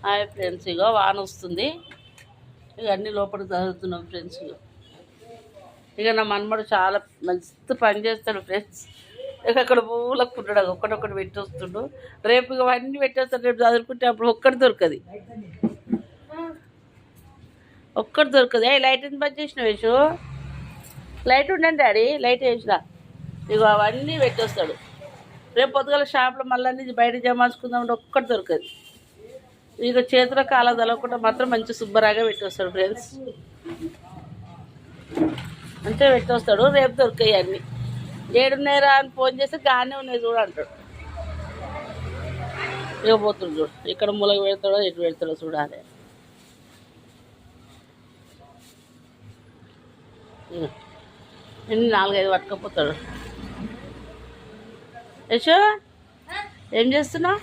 Hi friends, ఇగో వాన వస్తుంది. ఇక అన్నీ లోపలికి చదువుతున్నాం ఫ్రెండ్స్. ఇక నా మనమడు చాలా మంచి పని చేస్తాడు ఫ్రెండ్స్. ఇక అక్కడ పూలకు పుట్టాడు, ఒక్కడొక్కటి పెట్టి వస్తుండు. రేపు ఇక అన్నీ పెట్టేస్తాడు. రేపు చదువుకుంటే అప్పుడు ఒక్కటి దొరకదు, ఒక్కటి దొరకదు. ఏ లైట్ ఎంత పని చేసిన వేసు, లైట్ ఉండండి డాడీ, లైట్ వేసినా. ఇక అవన్నీ పెట్టేస్తాడు. రేపు పొద్దుగల షాప్లో మళ్ళీ అన్ని బయట జమాసుకుందామంటే ఒక్కటి దొరకదు. ఇక చేతిలో కాల తలవకుండా మాత్రం మంచి శుభ్రంగా పెట్టేస్తాడు ఫ్రెండ్స్. అంతే పెట్టేస్తాడు. రేపు దొరికాయి అన్నీ. 7:30 అని ఫోన్ చేస్తే గానే ఉన్నాయి చూడు అంటాడు. ఇక పోతుడు చూడు, ఇక్కడ మూలకి పెడతాడో ఎటు పెడతాడో చూడాలి. ఎన్ని 4-5 పట్టుకపోతాడు. యశో ఏం చేస్తున్నావు?